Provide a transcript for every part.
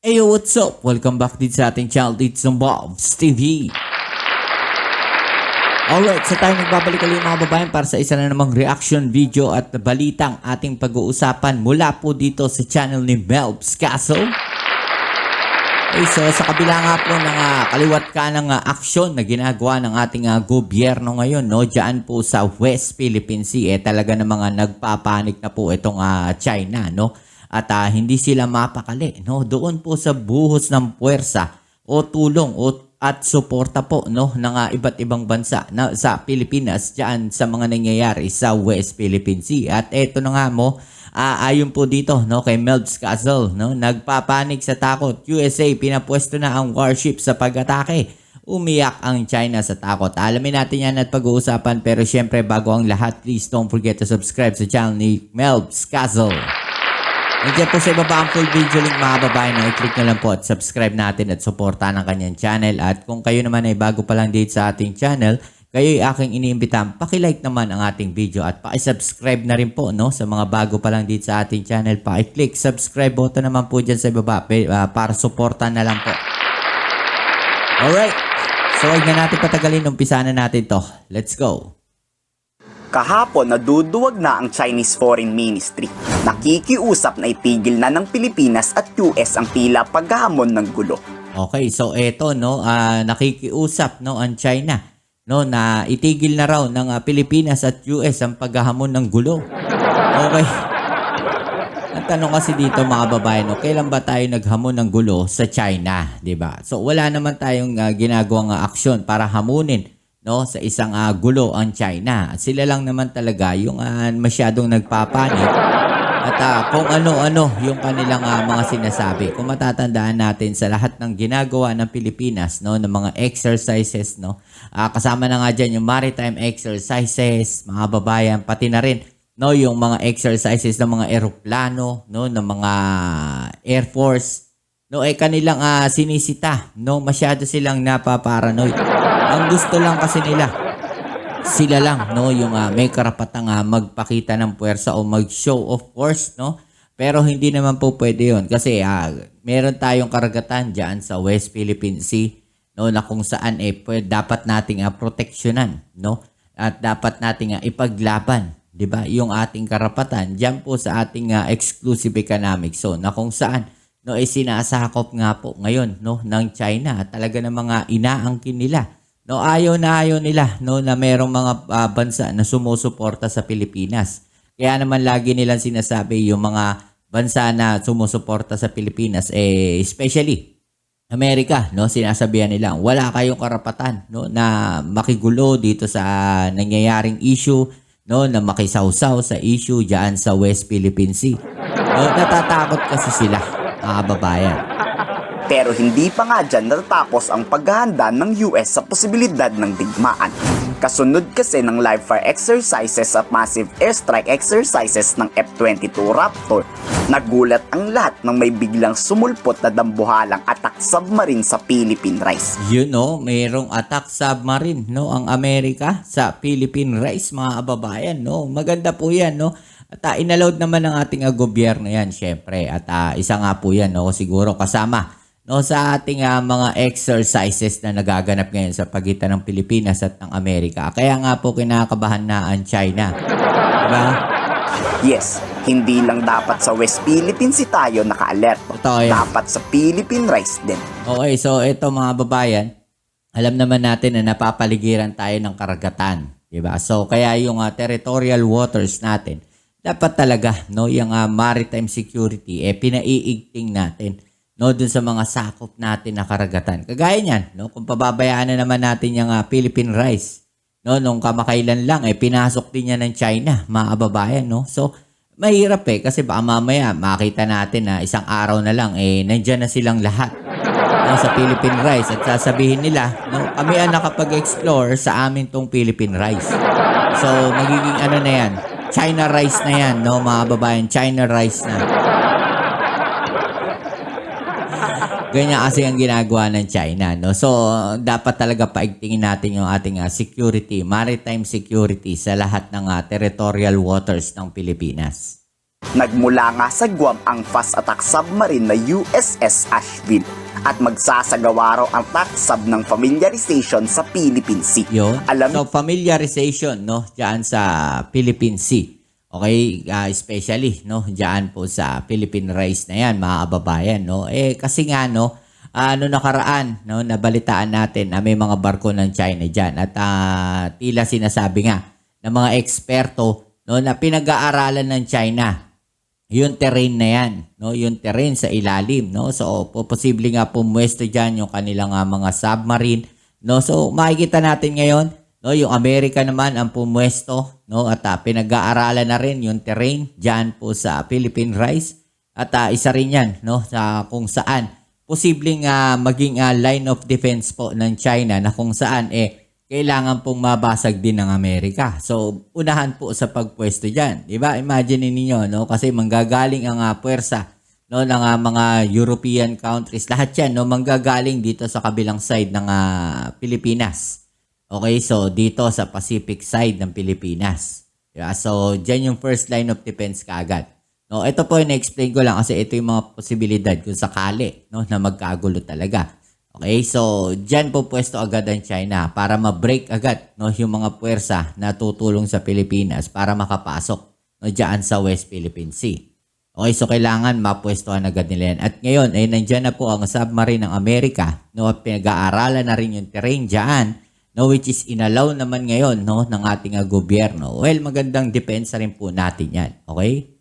Hey, what's up? Welcome back din sa ating channel dito sa Bobs TV. Alright, so tayo nagbabalik ulit mga babayan para sa isa na namang reaction video at balitang ating pag-uusapan mula po dito sa channel ni Melbs Castle. Okay, so sa kabila nga po ng kaliwat ka ng aksyon na ginagawa ng ating gobyerno ngayon, no, dyan po sa West Philippine Sea, talaga namang nagpapanik na po itong China, no? At hindi sila mapakali, no, doon po sa buhos ng puwersa o tulong at suporta po, no, ng iba't ibang bansa na sa Pilipinas diyan sa mga nangyayari sa West Philippine Sea. At eto na nga mo, ayon po dito, no, kay Melbs Castle, no, nagpapanik sa takot. USA pinapwesto na ang warship sa pag-atake. Umiyak ang China sa takot. Alamin natin yan at pag-uusapan, pero syempre bago ang lahat, please don't forget to subscribe sa channel ni Melbs Castle. Nandiyan po sa ibaba ang full video link mga babae, no? I-click na lang po at subscribe natin at suportahan ang kanyang channel. At kung kayo naman ay bago pa lang dito sa ating channel, kayo ay aking iniimbitahan, paki-like naman ang ating video at paki-subscribe na rin po, no? Sa mga bago pa lang dito sa ating channel, paki-click subscribe button naman po dyan sa ibaba para suportahan na lang po. Alright, so huwag na natin patagalin, umpisa na natin to. Let's go! Kahapon naduduwag na ang Chinese Foreign Ministry. Nakikiusap na itigil na ng Pilipinas at US ang tila paghahamon ng gulo. Okay, so eto, no, nakikiusap, no, ang China, no, na itigil na raw ng Pilipinas at US ang paghahamon ng gulo. Okay. Ang tanong kasi dito mga babae, no, kailan ba tayo naghamon ng gulo sa China, 'di ba? So wala naman tayong ginagawang aksyon para hamunin, no, sa isang gulo ang China. Sila lang naman talaga yung masyadong nagpapanik at kung ano-ano yung kanilang mga sinasabi. Kung matatandaan natin sa lahat ng ginagawa ng Pilipinas, no, ng mga exercises, no, kasama na nga dyan yung maritime exercises, mga babayan, pati na rin, no, yung mga exercises ng mga eroplano, no, ng mga Air Force, no, kanilang sinisita, no, masyado silang napaparanoid. Ang gusto lang kasi nila, sila lang, no, yung may karapatang magpakita ng puwersa o mag-show of force, no? Pero hindi naman po pwede yun kasi meron tayong karagatan dyan sa West Philippine Sea, no, na kung saan dapat nating proteksyonan, no? At dapat nating ipaglaban, 'di ba? Yung ating karapatan dyan po sa ating exclusive economic zone na kung saan, no, sinasakop nga po ngayon, no, ng China. Talaga ng mga inaangkin nila. No, ayaw nila, no, na merong mga bansa na sumusuporta sa Pilipinas. Kaya naman lagi nilang sinasabi yung mga bansa na sumusuporta sa Pilipinas, especially Amerika, no, sinasabihan nila, wala kayong karapatan, no, na makigulo dito sa nangyayaring issue, no, na makisawsaw sa issue diyan sa West Philippine Sea. No, natatakot kasi sila, mga babayan. Pero hindi pa nga dyan natatapos ang paghahanda ng US sa posibilidad ng digmaan. Kasunod kasi ng live fire exercises at massive airstrike exercises ng F-22 Raptor, nagulat ang lahat nang may biglang sumulpot na dambuhalang attack submarine sa Philippine Rise. You know, mayroong attack submarine, no, ang Amerika sa Philippine Rise, mga kababayan, no. Maganda po 'yan, no. At inallowed naman ng ating gobyerno 'yan, syempre. At isa nga po 'yan, no, siguro kasama, no, sa ating mga exercises na nagaganap ngayon sa pagitan ng Pilipinas at ng Amerika. Kaya nga po kinakabahan na ang China. Diba? Yes, hindi lang dapat sa West Philippine Sea tayo naka-alerto. Dapat sa Philippine Rise din. Okay, so ito mga babayan, alam naman natin na napapaligiran tayo ng karagatan. Diba? So kaya yung territorial waters natin, dapat talaga, no, yung maritime security, pinaiigting natin, no, dun sa mga sakop natin na karagatan. Kagaya niyan, no, kung pababayaan na naman natin yung Philippine Rise, no, nung kamakailan lang, pinasok din niya ng China, mga kababayan, no. So, mahirap kasi baka mamaya makita natin na isang araw na lang, nandyan na silang lahat, no, sa Philippine Rise. At sasabihin nila, no, kami ang nakapag-explore sa amin tong Philippine Rise. So, magiging ano na yan, China Rise na yan, no, mga kababayan, China Rise na. Ganyan kasi ang ginagawa ng China, no? So, dapat talaga paigtingin natin yung ating security, maritime security sa lahat ng territorial waters ng Pilipinas. Nagmula nga sa Guam ang fast attack submarine na USS Asheville at magsasagawa raw ang taksab ng familiarization sa Philippine Sea. Yun. Alam So, familiarization, no, dyan sa Philippine Sea. Okay, especially, no, dyan po sa Philippine Rise na yan, mga kababayan, no. Kasi nga, no, nakaraan, no, nabalitaan natin na may mga barko ng China dyan. At tila sinasabi nga ng mga eksperto, no, na pinag-aaralan ng China yung terrain na yan, no, yung terrain sa ilalim, no. So, posible nga pumwesto dyan yung kanilang mga submarine, no. So, makikita natin ngayon, no, yung Amerika naman ang pumwesto, no, at pinag-aaralan na rin yung terrain diyan po sa Philippine Rise. At isa rin yan, no, sa kung saan posibleng maging line of defense po ng China na kung saan kailangan pong mabasag din ng Amerika. So, unahan po sa pagpwesto diyan, 'di ba? Imagine niyo, no, kasi manggagaling ang puwersa, no, ng mga European countries. Lahat 'yan, no, manggagaling dito sa kabilang side ng Pilipinas. Okay, so dito sa Pacific side ng Pilipinas. Diba? So, dyan yung first line of defense kaagad. No, ito po yung na-explain ko lang kasi ito yung mga posibilidad kung sakali, no, na magkagulo talaga. Okay, so dyan po pwesto agad ang China para ma-break agad, no, yung mga puwersa na tutulong sa Pilipinas para makapasok, no, dyan sa West Philippine Sea. Okay, so kailangan mapwestohan agad nila yan. At ngayon, nandyan na po ang submarine ng Amerika, no, at pinag-aaralan na rin yung terrain dyan, no, which is inalaw naman ngayon, no, ng ating gobyerno. Well, magandang depensa rin po natin yan. Okay?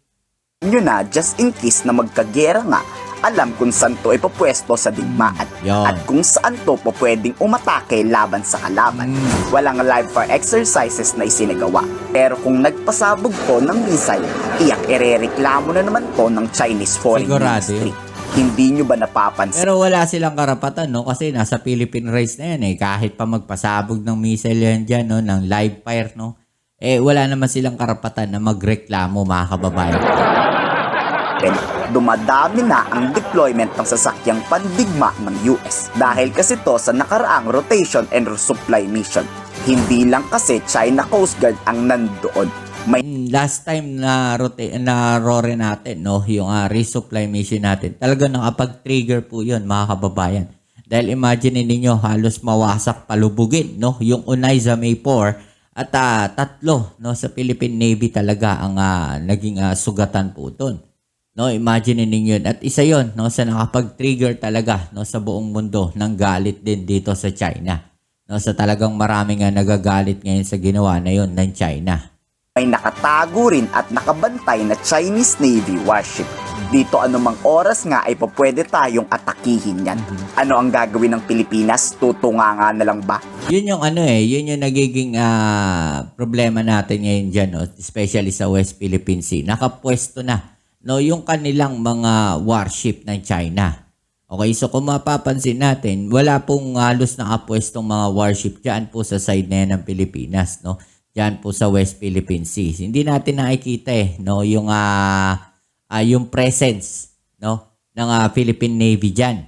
nyo na just in case na magkagera nga, alam kung saan to ipopwesto sa digmaan Yon. at kung saan to po pwedeng umatake laban sa kalaban. Walang live fire exercises na isinagawa. Pero kung nagpasabog po ng missile, iyak irereklamo na naman po ng Chinese Foreign Sigurado Ministry. yun. Hindi nyo ba napapansin? Pero wala silang karapatan, no? Kasi nasa Philippine Rise na yan, Kahit pa magpasabog ng missile yan dyan, no? Ng live fire, no? Wala naman silang karapatan na magreklamo, mga kababayan. Dumadami na ang deployment ng sasakyang pandigma ng US dahil kasi to sa nakaraang rotation and resupply mission. Hindi lang kasi China Coast Guard ang nandoon. Last time na rore natin, no, yung resupply mission natin, talaga nakapag-trigger po yun, mga kababayan. Dahil imagine ninyo, halos mawasak palubugin, no, yung Onaiza May 4 at tatlo, no, sa Philippine Navy talaga ang naging sugatan po doon. No, imagine ninyo yun. At isa yon, no, sa nakapag-trigger talaga, no, sa buong mundo ng galit din dito sa China. No, sa talagang maraming nagagalit ngayon sa ginawa na yon ng China. May nakatago rin at nakabantay na Chinese Navy warship. Dito anumang oras nga ay pwede tayong atakihin yan. Ano ang gagawin ng Pilipinas? Tutunganga na lang ba? Yun yung yun yung nagiging problema natin ngayon dyan, no, especially sa West Philippine Sea. Nakapwesto na, no, yung kanilang mga warship ng China. Okay, so kung mapapansin natin, wala pong halos nakapwestong mga warship dyan po sa side na yan ng Pilipinas, no? Dyan po sa West Philippine Sea. Hindi natin nakikita no, yung presence, no, ng Philippine Navy dyan.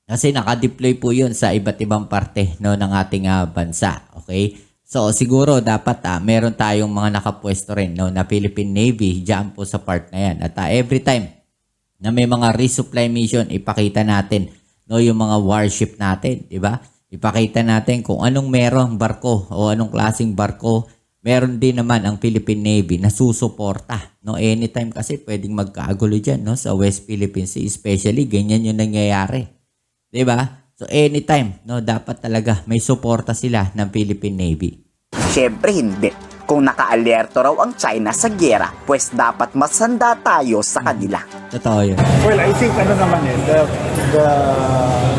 Kasi nakadeploy po yun sa iba't ibang parte, no, ng ating bansa. Okay? So siguro dapat meron tayong mga nakapwesto rin, no, na Philippine Navy dyan po sa part na yan. At every time na may mga resupply mission, ipakita natin, no, yung mga warship natin, di ba? Ipakita natin kung anong merong barko o anong klaseng barko. Meron din naman ang Philippine Navy na susuporta, no? Anytime kasi pwedeng magkagulo dyan, no, sa West Philippine Sea, especially ganyan yung nangyayari. 'Di ba? So anytime, no, dapat talaga may suporta sila ng Philippine Navy. Siyempre hindi. Kung naka-alerto raw ang China sa giyera, pues dapat masanda tayo sa kanila. Totoo yun. Well, I think the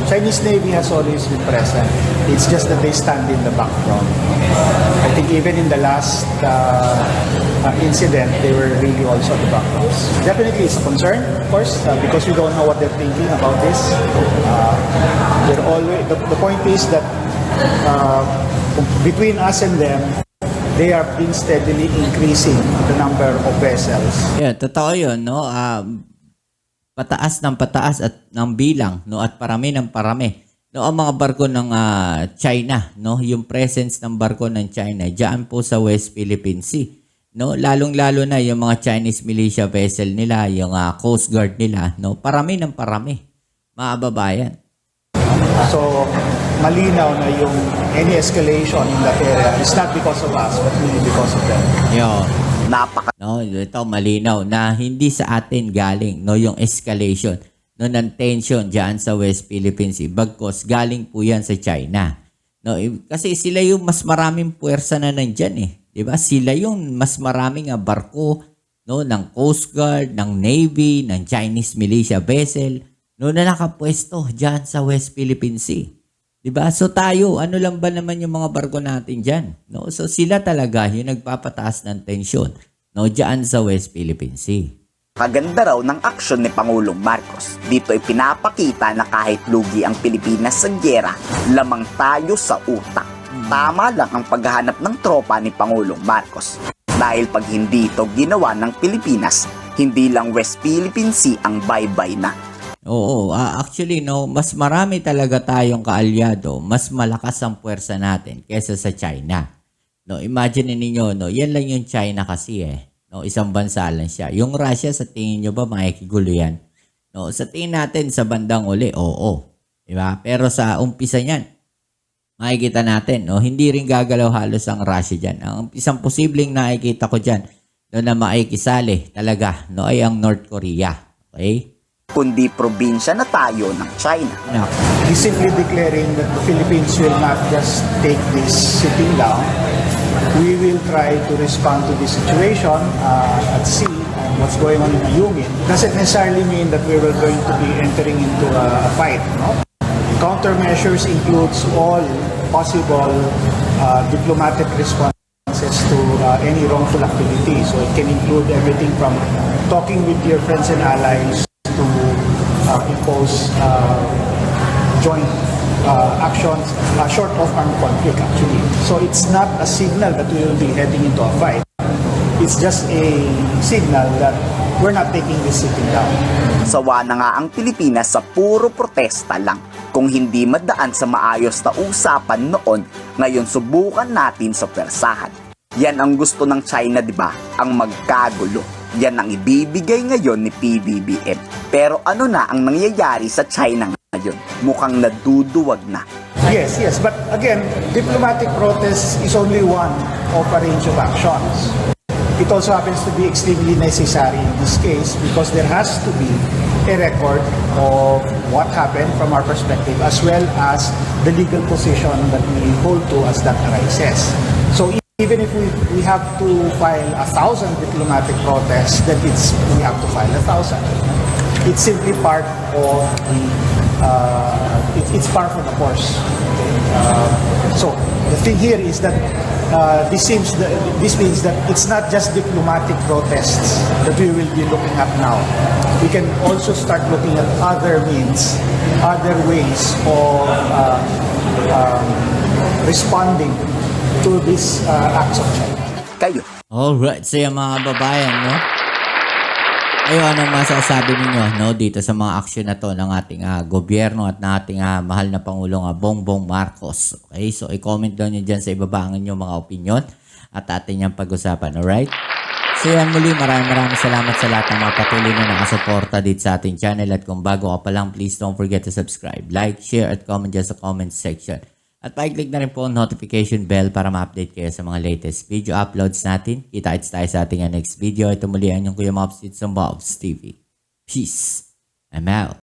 Chinese Navy has always been present. It's just that they stand in the background. I think even in the last incident, they were really also the backgrounds. Definitely it's a concern, of course, because we don't know what they're thinking about this. They're always, the point is that between us and them, they are been steadily increasing the number of vessels. Yeah, totoo yun, no? Pataas ng pataas at ng bilang, no, at parami ng parami. No, ang mga barko ng China, no, yung presence ng barko ng China diyan po sa West Philippine Sea. no? Lalong-lalo na yung mga Chinese militia vessel nila, yung Coast Guard nila, no? Parami ng parami, mga babayan. So, malinaw na yung any escalation in that area is not because of us, but really because of them. Yun. Napaka No, ito malinaw na hindi sa atin galing, no, yung escalation, no, ng tension diyan sa West Philippine Sea. Bagkos galing po yan sa China. No, kasi sila yung mas maraming puwersa na nandiyan eh. 'Di ba? Sila yung mas maraming barko, no, ng Coast Guard, ng Navy, ng Chinese militia vessel, no, na nakapwesto diyan sa West Philippine Sea. 'Di ba? So tayo, ano lang ba naman yung mga barko natin diyan? No? So sila talaga yung nagpapataas ng tensyon, no, diyan sa West Philippine Sea. Kaganda raw ng aksyon ni Pangulong Marcos. Dito ay pinapakita na kahit lugi ang Pilipinas sa gyera, lamang tayo sa utak. Tama lang ang paghahanap ng tropa ni Pangulong Marcos. Dahil pag hindi ito ginawa ng Pilipinas, hindi lang West Philippine Sea ang bye-bye na. Oo, actually no, mas marami talaga tayong kaalyado, mas malakas ang puwersa natin kaysa sa China. No, imagine ninyo, no, yan lang yung China kasi eh. No, isang bansa lang siya. Yung Russia, sa tingin nyo ba makikigulo yan? No, sa tingin natin sa bandang uli, oo. Diba? Pero sa umpisa niyan, makikita natin, no, hindi rin gagalaw halos ang Russia dyan. Ang isang posibleng nakikita ko dyan, no, na makikisali talaga, no, ay ang North Korea. Okay? Kundi probinsya na tayo ng China. No. He's simply declaring that the Philippines will not just take this sitting down. We will try to respond to this situation at sea and what's going on in Ayungin. Doesn't necessarily mean that we were going to be entering into a fight. No? Countermeasures includes all possible diplomatic responses to any wrongful activity. So it can include everything from talking with your friends and allies to impose joint actions short of armed conflict actually. So it's not a signal that we will be heading into a fight. It's just a signal that we're not taking this sitting down. Sawa na nga ang Pilipinas sa puro protesta lang. Kung hindi madaan sa maayos na usapan noon, ngayon subukan natin sa persahan. Yan ang gusto ng China, di ba? Ang magkagulo. Yan ang ibibigay ngayon ni PBBM. Pero ano na ang nangyayari sa China ngayon? Mukhang naduduwag na. Yes, but again, diplomatic protest is only one of a range of actions. It also happens to be extremely necessary in this case because there has to be a record of what happened from our perspective as well as the legal position that we hold to as that arises. So even if we have to file 1,000 diplomatic protests, then we have to file 1,000. It's simply part of the it's part of the course. So the thing here is that this means that it's not just diplomatic protests that we will be looking at now. We can also start looking at other means, other ways of responding to this acts of China. Kayo, Alright, so yung mga babayan, no? Ayun, anong masasabi ninyo, no, dito sa mga aksyon na to ng ating gobyerno at ng ating mahal na Pangulong Bongbong Marcos. Okay, so i-comment down nyo dyan sa ibaba ang inyong mga opinion at atin yung pag-usapan, alright? So yan muli, maraming salamat sa lahat ng mga patuloy na nakasuporta dito sa ating channel at kung bago ka pa lang, please don't forget to subscribe, like, share at comment dyan sa comment section. At pa-click na rin po ang notification bell para ma-update kayo sa mga latest video uploads natin. Kita-kits tayo sa ating next video. Ito muli ang inyong Kuya Mobs, it's on Mobs TV. Peace. I'm out.